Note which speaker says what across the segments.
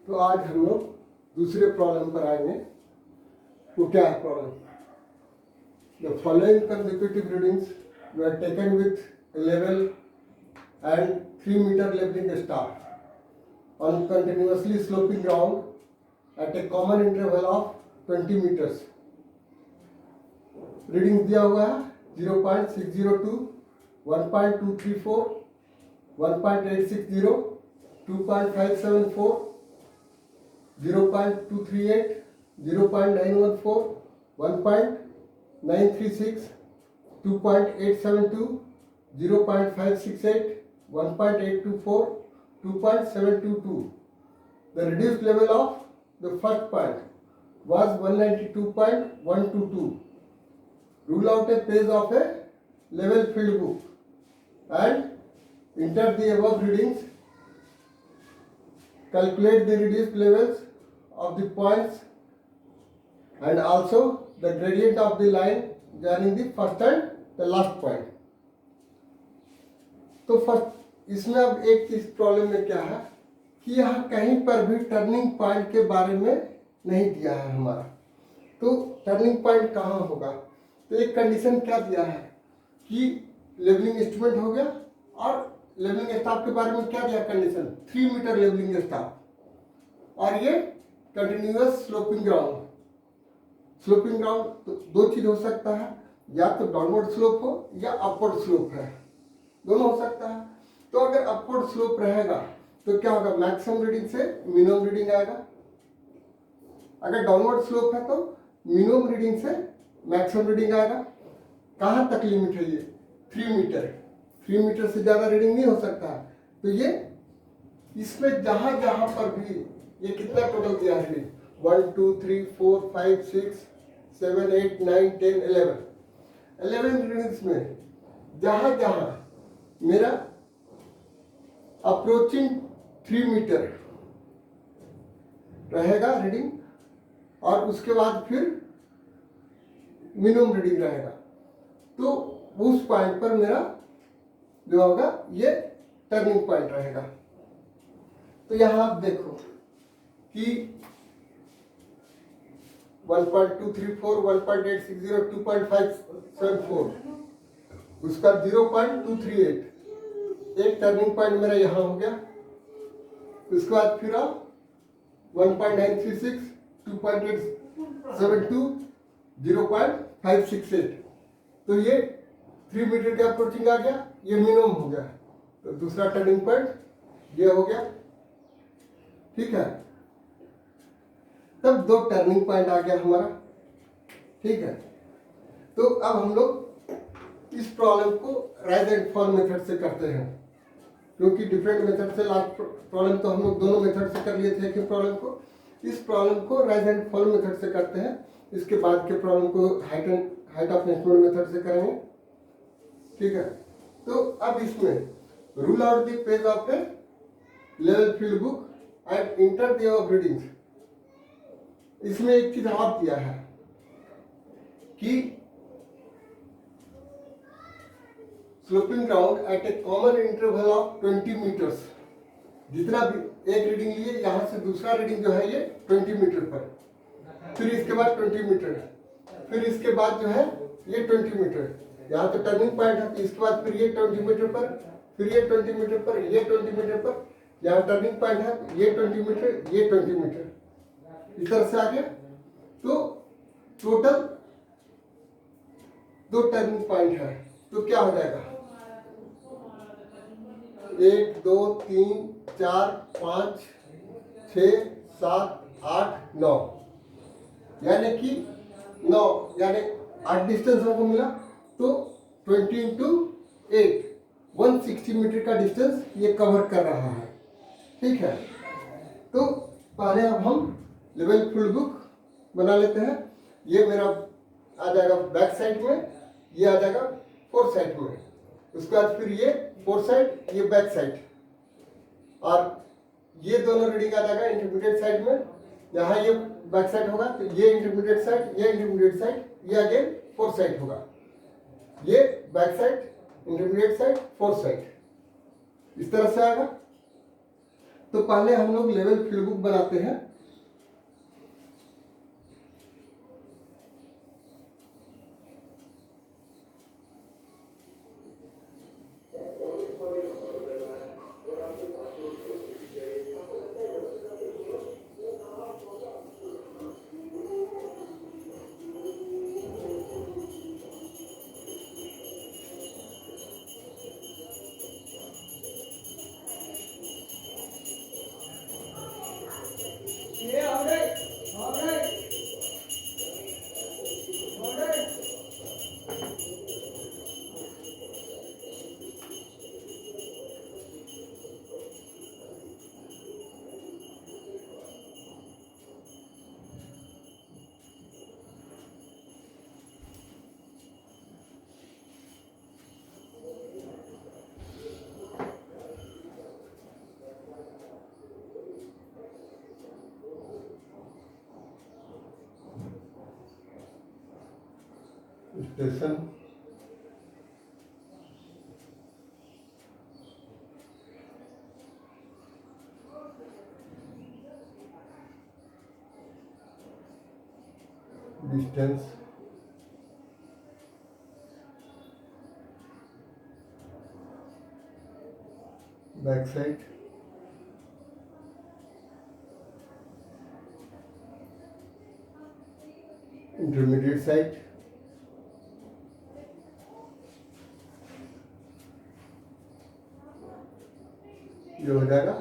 Speaker 1: तो आज हम लोग दूसरे प्रॉब्लम पर आएंगे। वो क्या है problem? The following consecutive readings were taken with a level and 3-meter leveling staff on continuously sloping ground at a common interval of 20 meters. Reading दिया हुआ है 0.602, 1.234, 1.860, 2.574, 0.238, 0.914, 1.936, 2.872, 0.568, 1.824, 2.722. The reduced level of the first point was 192.122. Rule out a page of a level field book and enter the above readings. Calculate the reduced levels of the points and also the gradient of the line joining the first and the last point. तो first इसमें अब एक इस problem में क्या है कि यहाँ कहीं पर भी टर्निंग पॉइंट के बारे में नहीं दिया है हमारा। तो टर्निंग पॉइंट कहाँ होगा? तो एक कंडीशन क्या दिया है कि लेवलिंग इंस्ट्रूमेंट हो गया और लेवलिंग स्टाफ के बारे में क्या दिया कंडीशन? 3 मीटर लेवलिंग स्टाफ और ये continuous sloping ground. Sloping ground तो दो चीज हो सकता है, या तो डाउनवर्ड स्लोप हो या अपवर्ड स्लोप है, दोनों हो सकता है। तो अगर अपवर्ड स्लोप रहेगा तो क्या होगा? मैक्सिमम रीडिंग से मिनिमम रीडिंग आएगा। अगर डाउनवर्ड स्लोप है तो मिनिमम रीडिंग से मैक्सिमम रीडिंग आएगा। कहाँ तक लिमिट है ये? 3 मीटर। 3 मीटर से ज़्यादा रीडिंग नहीं हो सकता। तो ये इसमें जहाँ जहाँ पर भी ये कितना टोटल दिया है? 1 2 3 4 5 6 7 8 9 10 11 रीडिंग्स में जहाँ जहाँ मेरा अप्रोचिंग 3 मीटर रहेगा रीडिंग और उसके बाद फिर मिनिमम रीडिंग रहेगा, तो उस पॉइंट पर मेरा जो होगा ये टर्निंग पॉइंट रहेगा। तो यहाँ आप देखो कि 1.234, 1.860, 2.574, उसका 0.238 एक टर्निंग पॉइंट मेरा यहाँ हो गया। उसके बाद फिर आप 1.936, 2.872, 0.568, तो ये 3 मीटर का अप्रोचिंग आ गया, ये मिनिमम हो गया। तो दूसरा टर्निंग पॉइंट ये हो गया, ठीक है। तब दो टर्निंग पॉइंट आ गया हमारा, ठीक है। तो अब हम लोग इस प्रॉब्लम को राइज एंड फॉल मेथड से करते हैं, क्योंकि डिफरेंट मेथड से लास्ट प्रॉब्लम तो हम लोग दोनों मेथड से कर लिए थे कि प्रॉब्लम को। इस प्रॉब्लम को राइज एंड फॉल मेथड से करते हैं। इसके बाद के प्रॉब्लम को हाइट ऑफ इंस्ट्रूमेंट मेथड से करेंगे, ठीक है। तो अब इसमें rule out the page of a level field book and enter the above readings. इसमें एक चीज और दिया है कि sloping ground at a common interval of 20 metres. जितना भी एक रीडिंग लिए, यहाँ से दूसरा रीडिंग जो है ये 20 मीटर पर, फिर इसके बाद 20 मीटर, फिर इसके बाद जो है ये 20 मीटर। यहाँ तो टर्निंग पॉइंट है, इसके बाद फिर ये 20 मीटर पर, फिर ये 20 मीटर पर, ये 20 मीटर पर, यहाँ टर्निंग पॉइंट है, ये 20 मीटर, ये 20 मीटर, इस तरह से आ गया। तो टोटल 2 टर्निंग पॉइंट है, तो क्या हो जाएगा? 1 2 3 4 5 6 7 8 9, यानी कि 9 यानी 8 डिस्टेंस हमको मिला। तो 20 इंटू 8 160 मीटर का डिस्टेंस ये कवर कर रहा है, ठीक है। तो पहले अब हम लेवल फील्ड बुक बना लेते हैं। ये मेरा आ जाएगा बैक साइड में, ये आ जाएगा फोर साइड में, उसके बाद फिर ये फोर साइड, ये बैक साइड, और ये दोनों रीडिंग आ जाएगा इंटरमीडिएट साइड में। यहाँ ये बैक साइड होगा, तो ये इंटरमीडिएट साइड, ये इंटरमीडिएट साइड, ये अगेन फोर साइड होगा। ये back side, intermediate side, four side, इस तरह से आएगा। तो पहले हम लोग लेवल फील्ड बुक बनाते हैं। Station distance back side intermediate side ये हो जाएगा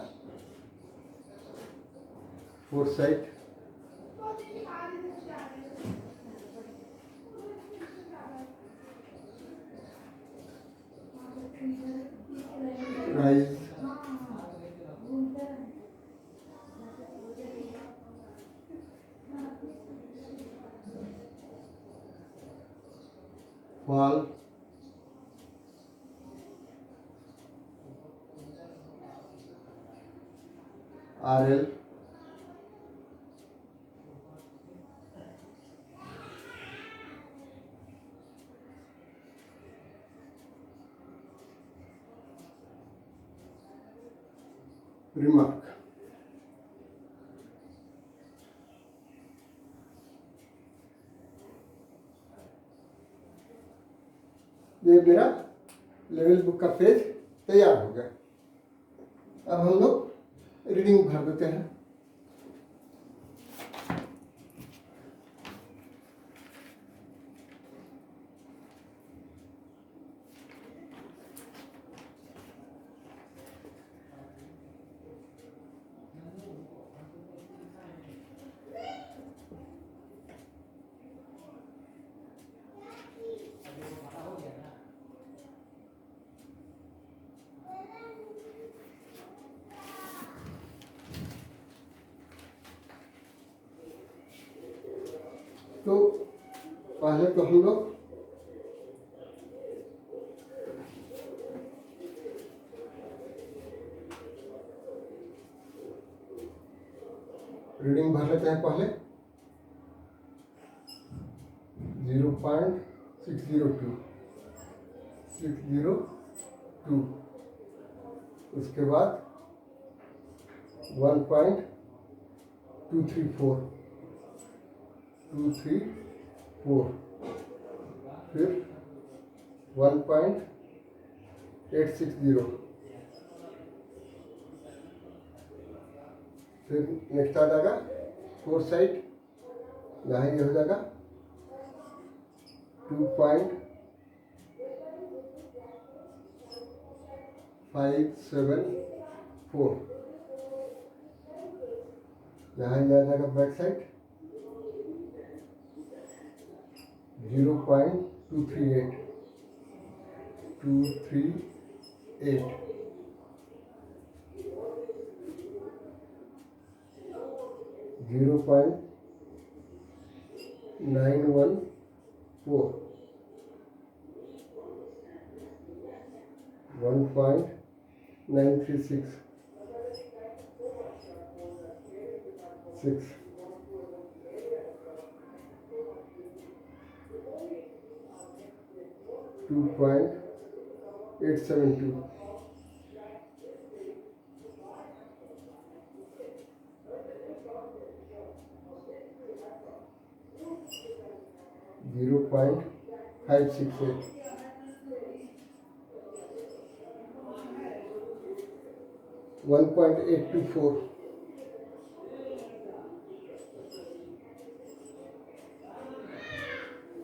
Speaker 1: fourth side rise fall RL remark. ये मेरा लेवल बुक का पेज तैयार हो गया। अब हम लोग रीडिंग भर देते हैं। तो पहले तो हम लोग रीडिंग भर लेते हैं। पहले 0.602 उसके बाद 1.234 फिर 1.860 फिर नेक्स्ट आ जाएगा फोर्थ साइड, यहाँ ये हो जाएगा 2.574, यहाँ ये आ जाएगा बैक साइड 0.238 0.914 1.936 6 2.872 0.568, 1.824,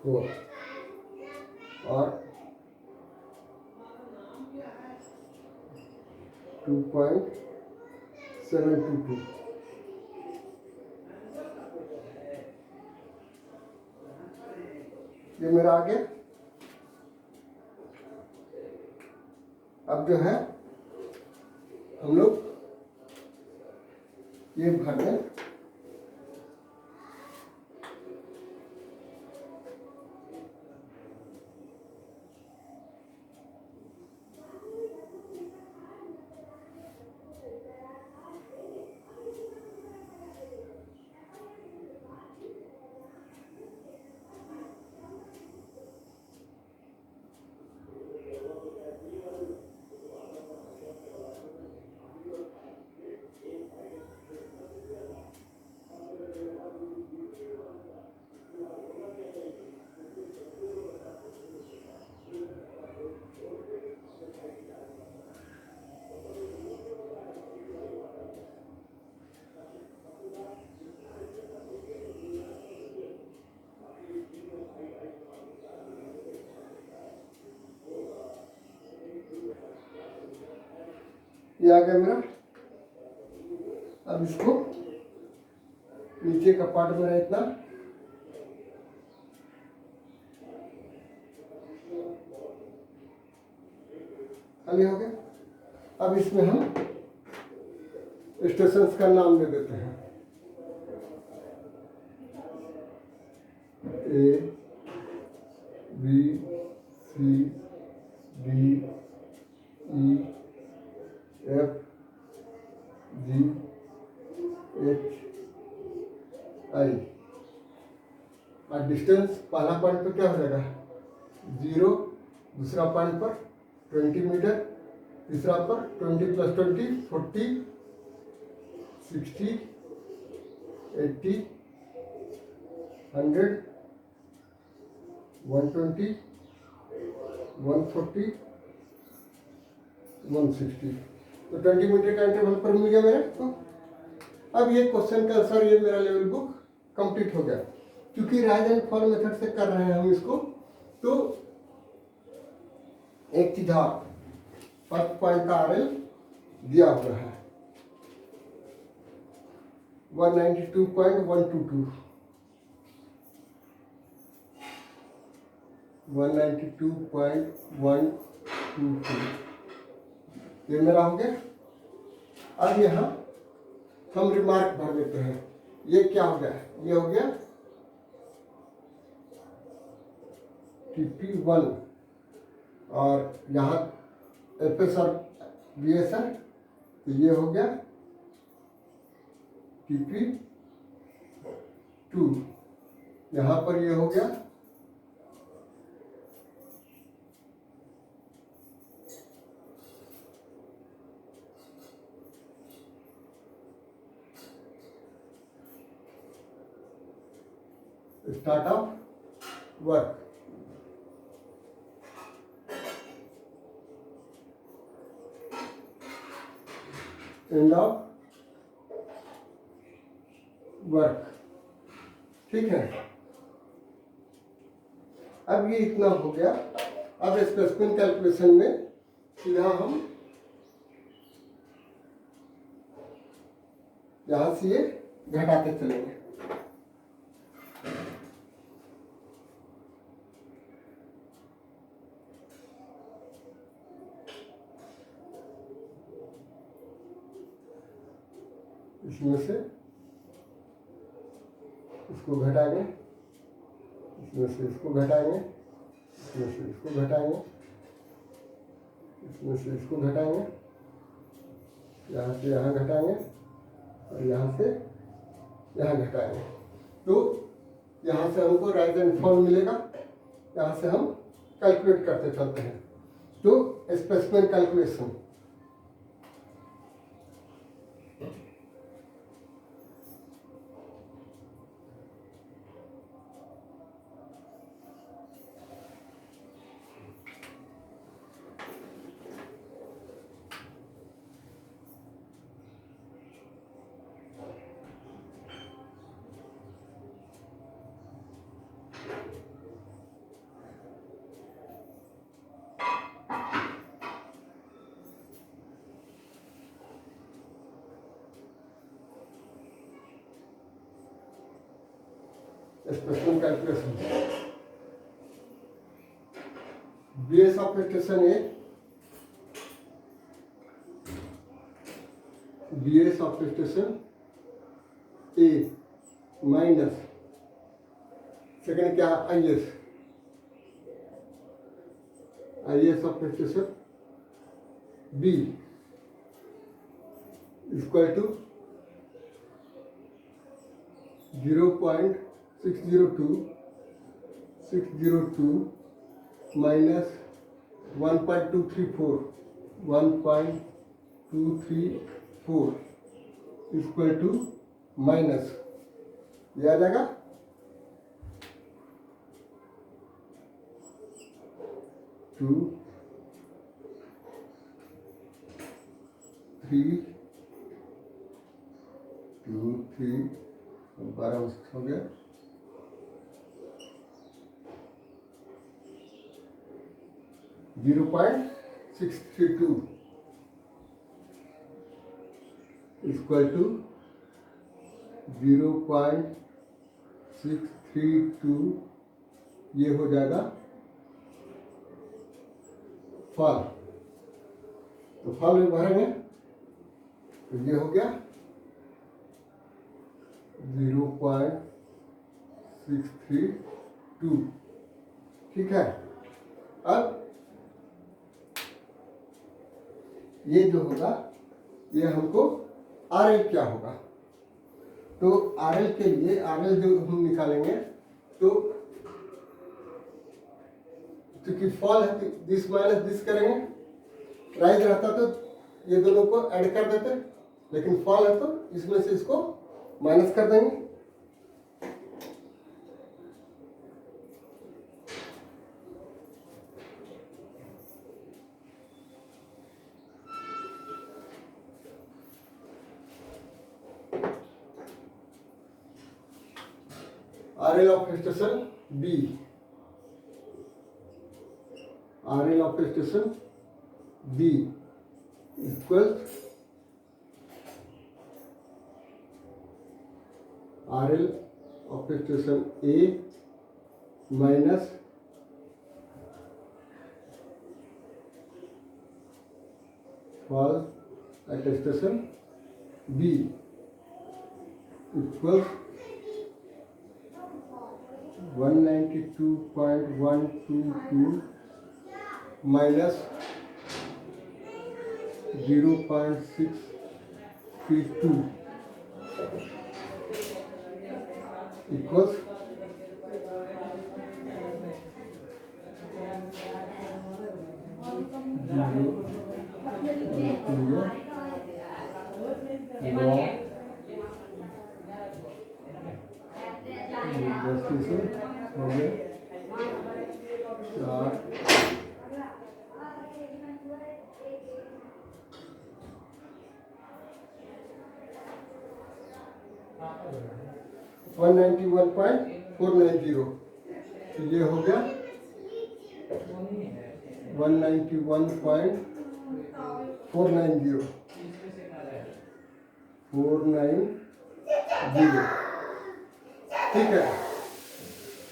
Speaker 1: 4 और 2.722। ये मेरा आ गया। अब जो है हम लोग ये भर दें। ये आ गया मेरा। अब इसको नीचे का पार्ट मेरा इतना, खाली हो गया। अब इसमें हम स्टेशंस का नाम दे देते हैं। A, B, C, D, E, F, G, H, I। और डिस्टेंस पहला पॉइंट पर क्या हो जाएगा 0, दूसरा पॉइंट पर 20 मीटर, तीसरा पर 20 + 20 40, 60, 80, 100, 120, 140, 160। तो 20 मीटर का इंटरवल पर मिल गया मेरे को। अब ये क्वेश्चन का आंसर, ये मेरा लेवल बुक कंप्लीट हो गया। क्योंकि राइज एंड फॉल मेथड से कर रहे हैं हम इसको, तो एक चीज और, फर्स्ट पॉइंट का RL दिया हुआ है 192.122, 192.122 ये मेरा हो गया। अब यहाँ हम रिमार्क भर देते हैं। ये क्या हो गया, ये हो गया TP1 और यहाँ FS और BS है, तो ये हो गया TP2। यहाँ पर ये हो गया start of work. End of work. ठीक है, अब ये इतना हो गया। अब स्पेसिफिक कैलकुलेशन में सीधा हम यहां से ये घटाते चलेंगे। इसमें से इसको घटाएंगे, इसमें से इसको घटाएंगे, इसमें से इसको घटाएंगे, इसमें से इसको घटाएंगे, यहाँ से यहाँ घटाएंगे और यहाँ से यहाँ घटाएंगे। तो यहाँ से हमको राइज एंड फॉल मिलेगा। यहाँ से हम कैलकुलेट करते चलते हैं। तो specific calculation, special calculation. Base of station A, base of station A minus second क्या है I S, I S of station B equal to 0.602 minus 1.234 equal to minus, ये आ जाएगा 2 3 2 3 12 हो गया, 0.632 इक्वल टू 0.632, ये हो जाएगा फॉल। तो फॉल में भरेंगे तो ये हो गया 0.632, ठीक है। अब ये जो होगा ये हमको RL क्या होगा, तो RL के लिए RL जो हम निकालेंगे तो क्योंकि फॉल है तो दिस माइनस दिस करेंगे, राइज रहता तो ये दोनों को ऐड कर देते, लेकिन फॉल है तो इसमें से इसको माइनस कर देंगे। RL of station B, RL of station B equals RL of station A minus fall at station B equals 192.122 minus 0.632 equals 191.490, तो ये हो गया 191.490, ठीक है।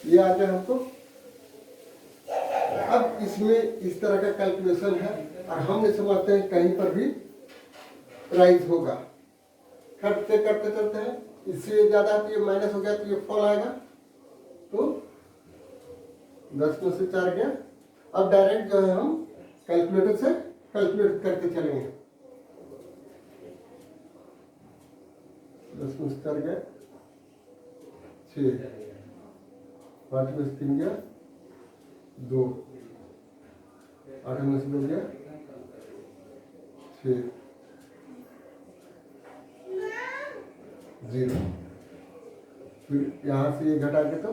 Speaker 1: ये आ गया हमको। अब इसमें इस तरह का कैलकुलेशन है और हमने समझते हैं कहीं पर भी राइज होगा, करते करते चलते हैं, इससे ज़्यादा तो ये माइनस हो गया तो ये फॉल आएगा, तो 10 में से 4 गया। अब डायरेक्ट जो है हम कैलकुलेटर से कैलकुलेट करके चलेंगे, 10 में से 4 गया 6, 5 में से 3 गया 2, 8 में से 2 गया 6, 0, फिर यहाँ से ये घटा के तो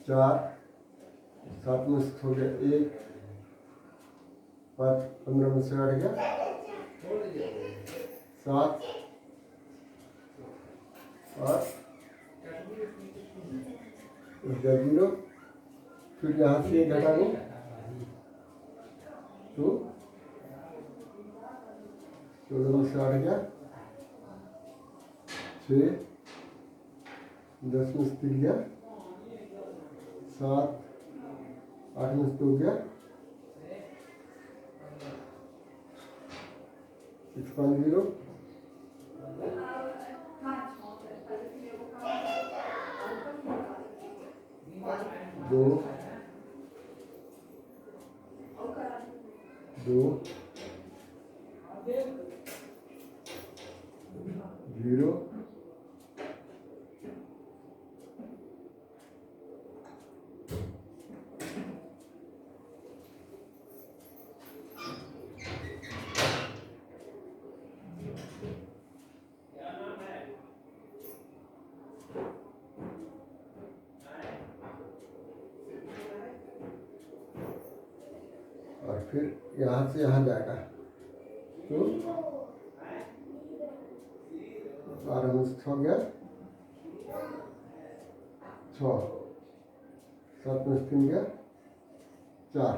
Speaker 1: 4, 7 में से हो गया 1, 5, 15 में से 8 गया 7 और 0, फिर यहाँ से ये घटा दो तो 14 में से 8 गया 6, 10 में से 3 गया, 7, 8 में से 2 गया, 6.0, 2, 2, 0, और फिर यहाँ से यहाँ जाएगा तो 12 में से 6 गया, 6, 7 में से 3 गया, 4,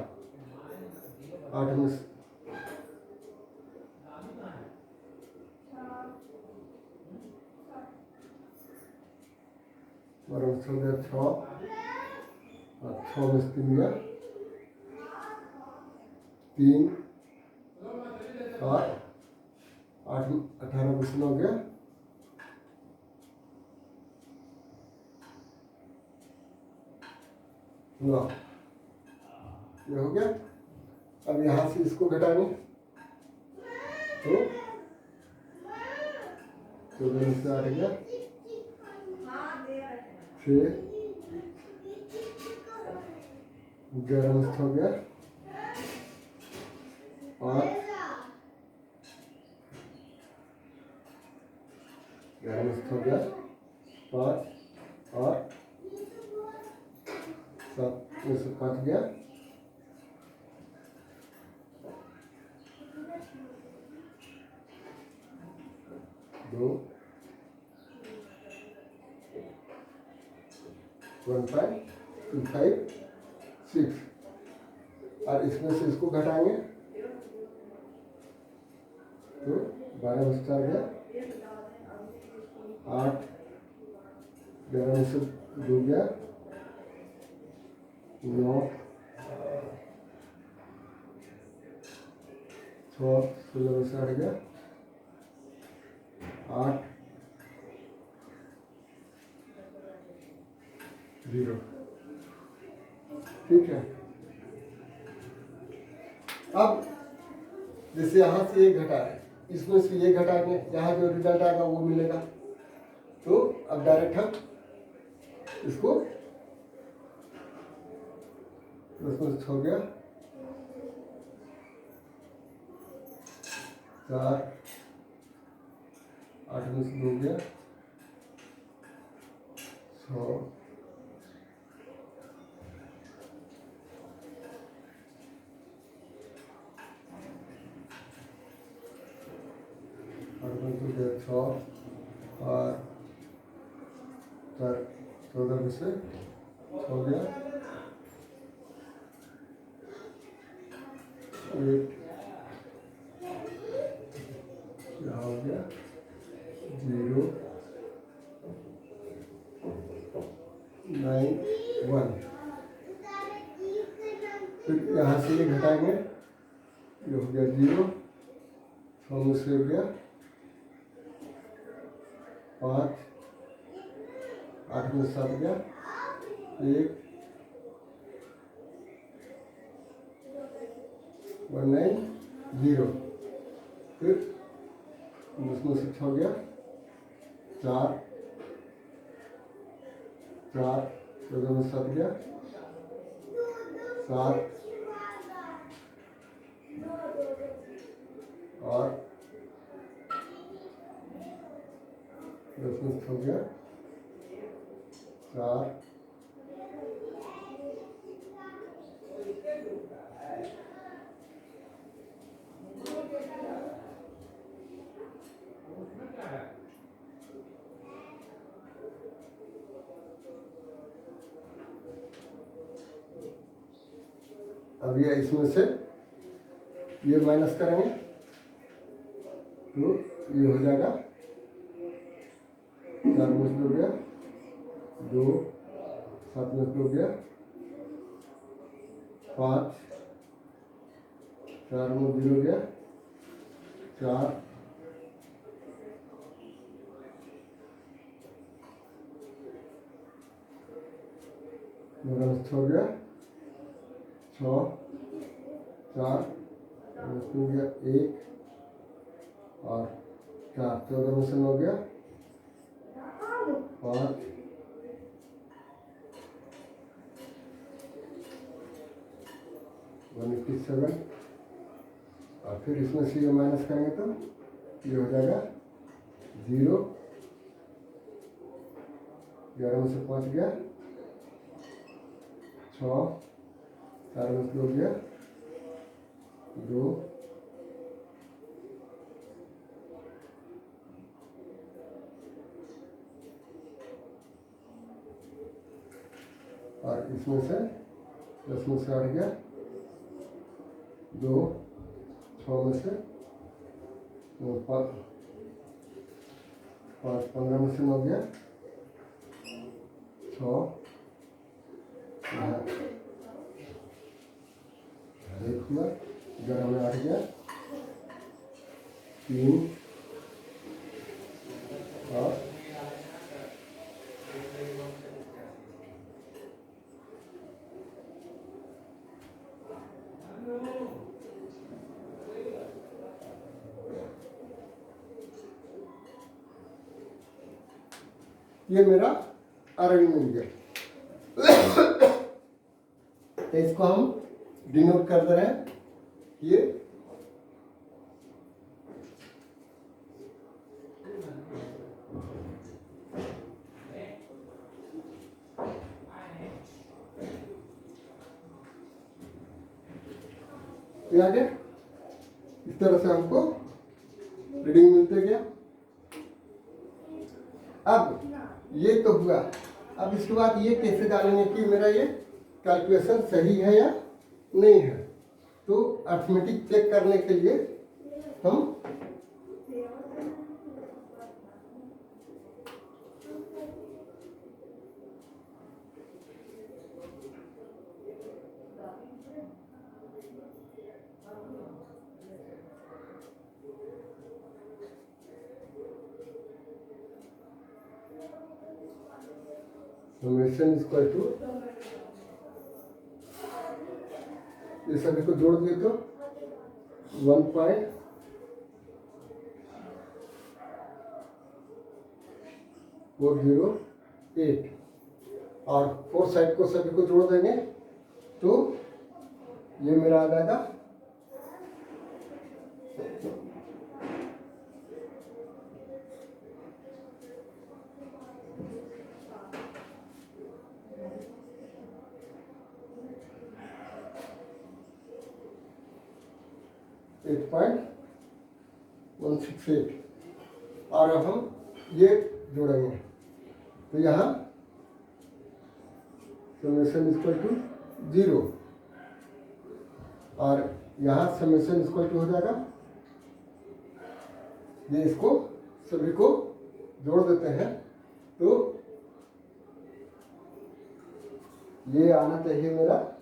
Speaker 1: 8 में से 12 में से 6 गया, 6, और 6 में से 3 गया, 3, 7, 8, 18 में से 9 गया, 9, ये हो गया। अब यहाँ से इसको घटाएंगे तो 14 में से 8 गया, 6, 11 में से 6 गया, 5, 11 में से 6 गया, 5, और 7 में से 5 गया, 2, 1.256, और इसमें से इसको घटाएंगे तो 12 में से 4 गया, 8, 11 में से 2 गया, 9, 6, 16 में से 8 गया, 8, 0, ठीक है। अब जैसे यहाँ से ये घटा है, इसमें से ये घटाएंगे, यहाँ जो रिजल्ट आएगा वो मिलेगा। तो अब डायरेक्ट हम इसको 10 में से 6 गया, 4, 8 में से 2 गया, 6, 6, और 14 में से 6 गया, 8, यहाँ हो गया, 0, 9, 1, फिर यहाँ से ये घटाएंगे, ये हो गया 0, 6 में से हो गया, 5, 8 में 7 गया, 1, 190, फिर उसमें से 6 गया, 4, 14 में 7 गया, 7, और 10 में 6 गया, 4, अब ये इसमें से ये माइनस करेंगे तो ये हो जाएगा 4 में से हो गया 2, 7 में से हो गया 5, 4 में 0 हो गया 4, 9 में से हो गया 6, 4 में से हो गया 1 और 4, 14 में से हो गया 5, 187 और फिर इसमें से ये माइनस करेंगे तो ये हो जाएगा 0, 11 में से 5 गया 6, 4 में से हो गया 2, और इसमें से 10 में से 8 गया 2, 6 में से 5, 15 में से 9 गया 6, 1 हुआ 11 में 8 गया 3 और ये मेरा RL मिल गया। तो इसको हम डिनोट कर दे रहे हैं ये आ गया। इस तरह से हमको रीडिंग मिलते गया। अब ये तो हुआ, अब इसके बाद ये कैसे डालेंगे कि मेरा ये कैलकुलेशन सही है या नहीं है। तो अर्थमेटिक चेक करने के लिए हम समेशन इक्वल टू ये सभी को जोड़ दिए तो 1.408 और 4 साइड को सभी को जोड़ देंगे तो ये मेरा आ जाएगा 8.168 और अब हम ये जोड़ेंगे तो यहाँ समेशन इक्वल टू 0 और यहाँ समेशन इक्वल टू हो जाएगा, ये इसको सभी को जोड़ देते हैं तो ये आना चाहिए मेरा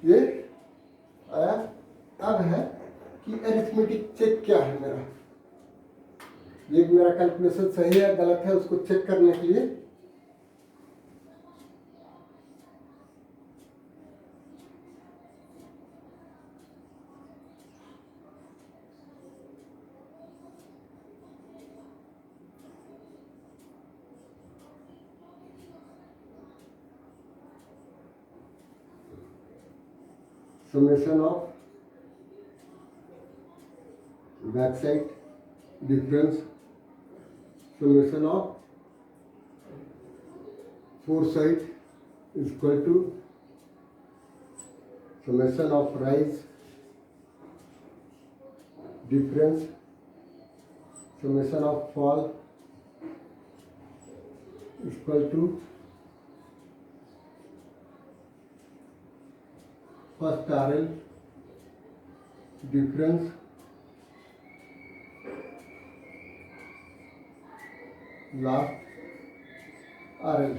Speaker 1: ये आया। अब है कि अरिथमेटिक चेक क्या है मेरा, ये मेरा कैलकुलेशन सही है गलत है उसको चेक करने के लिए summation of backside difference, summation of foresight is equal to summation of rise difference, summation of fall is equal to first RL difference last RL।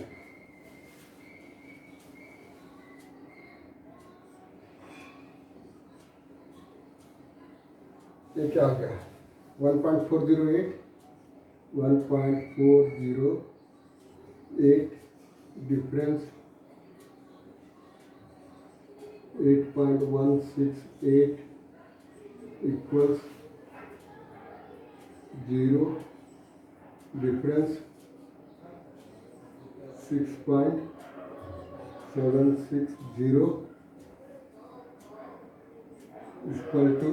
Speaker 1: ये क्या हो गया 1.408 difference 8.168 equals 0 difference 6.760 equal to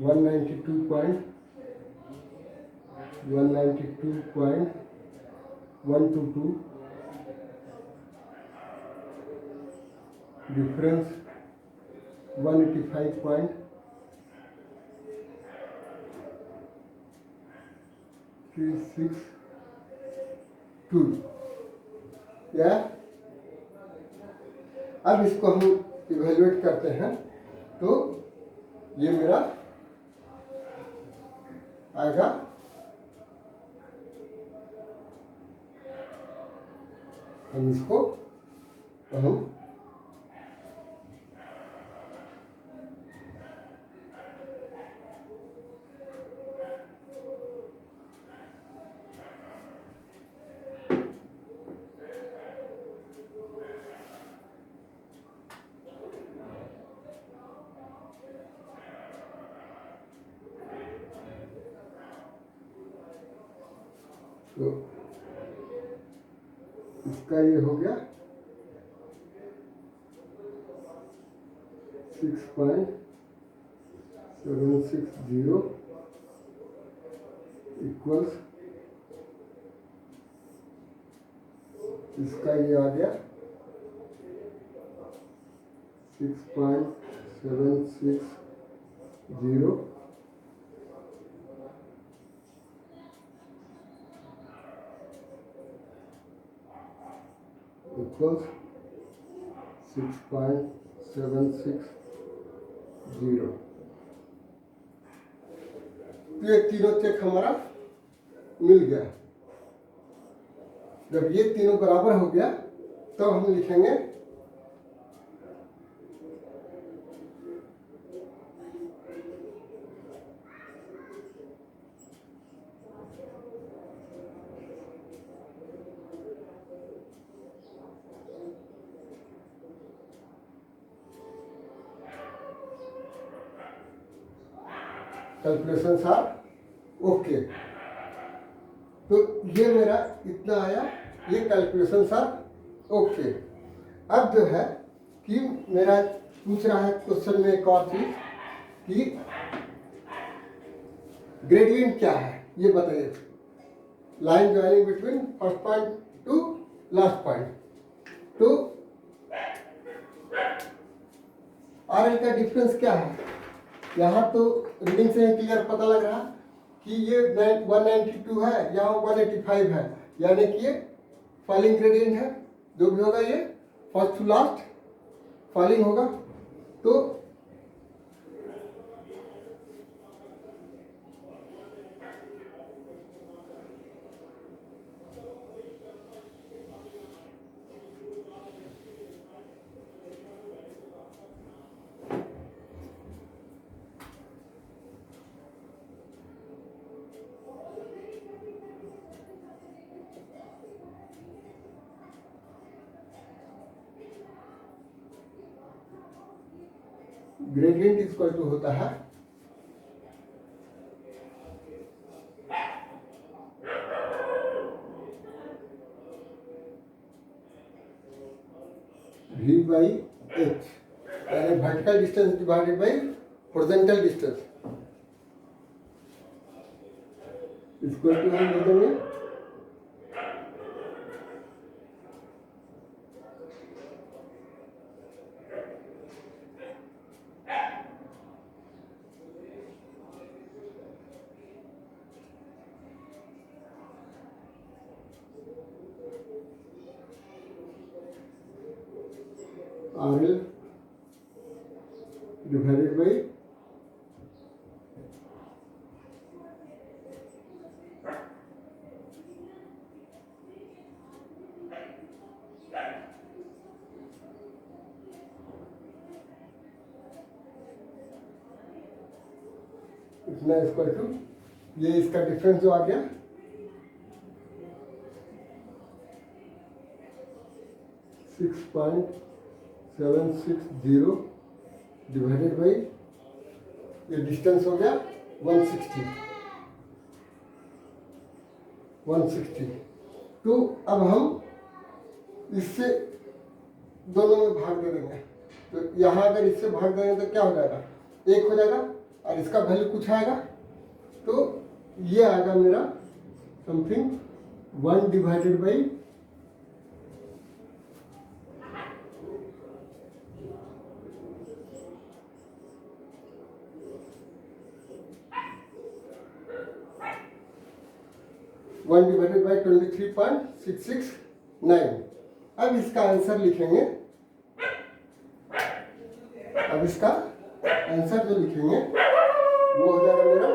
Speaker 1: 192.122 difference 185.362। या अब इसको हम evaluate करते हैं तो ये मेरा आएगा हम इसको हम तो इसका ये हो गया 6.760 इक्वल्स इसका ये आ गया 6.760 equals 6.760। ये तीनों चेक हमारा मिल गया। जब ये तीनों बराबर हो गया तब हम लिखेंगे कैलकुलेशंस आर ओके। तो ये मेरा इतना आया, ये कैलकुलेशंस आर ओके। अब जो है कि मेरा पूछ रहा है क्वेश्चन में एक और चीज कि ग्रेडियंट क्या है ये बताइए। Line joining between first point two last point. तो आर का डिफरेंस क्या है? यहाँ तो रीडिंग से ही क्लियर पता लग रहा कि ये 192 है, यहाँ 185 है, यानी कि ये फॉलिंग ग्रेडियंट है। जो भी होगा ये फर्स्ट टू लास्ट फॉलिंग होगा। तो ग्रेडियंट इक्वल टू होता है V/H। यानी vertical distance divided by horizontal distance equal to हम लिख देंगे RL divided by इतना इक्वल टू ये इसका डिफरेंस जो आ गया 6.760 डिवाइडेड बाई ये डिस्टेंस हो गया 160 तो अब हम इससे दोनों में भाग दे देंगे। तो यहाँ अगर इससे भाग देंगे तो क्या हो जाएगा, 1 हो जाएगा और इसका वैल्यू कुछ आएगा, तो ये आएगा मेरा समथिंग 1 डिवाइडेड बाई 23.669। अब इसका आंसर लिखेंगे, अब इसका आंसर जो लिखेंगे वो हो जाएगा मेरा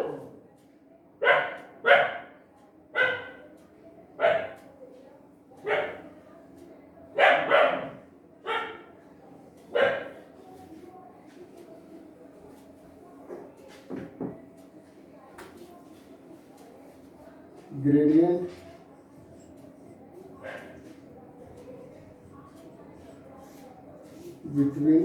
Speaker 1: gradient between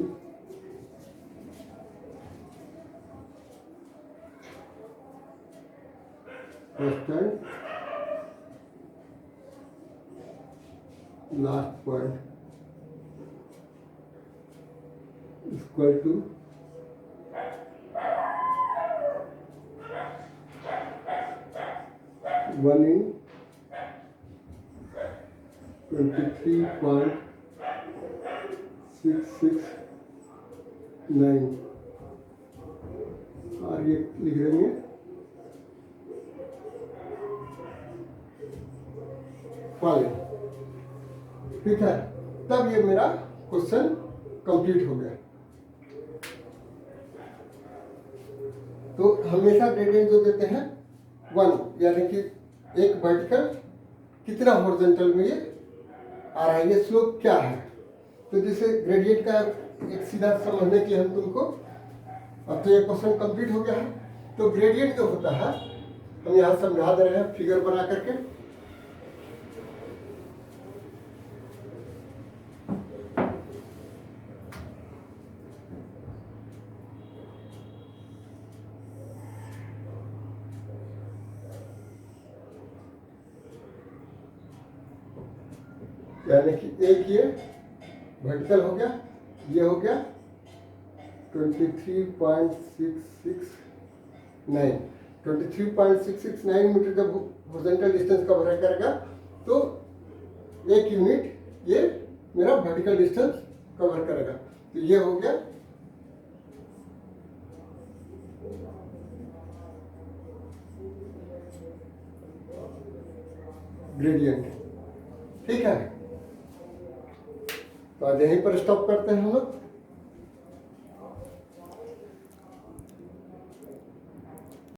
Speaker 1: first and last point is equal to 1 in 23.669 और ये लिख देंगे फॉलोइंग। ठीक है, तब ये मेरा क्वेश्चन कंप्लीट हो गया। तो हमेशा ग्रेडियंट जो देते हैं 1, यानी कि एक वर्टिकल कितना हॉरिजॉन्टल में ये आ रहा है, ये स्लोप क्या है। तो जैसे ग्रेडियंट का एक सीधा समझने के लिए हम तुमको, अब तो ये क्वेश्चन कंप्लीट हो गया है। तो ग्रेडियंट जो होता है हम यहाँ समझा दे रहे हैं फिगर बना करके। यानी कि एक ये वर्टिकल हो गया, ये हो गया 23.669 मीटर जब हॉरिजॉन्टल डिस्टेंस कवर करेगा तो 1 यूनिट ये मेरा वर्टिकल डिस्टेंस कवर करेगा। तो ये हो गया ग्रेडियंट। ठीक है, तो आज यहीं पर स्टॉप करते हैं हम लोग।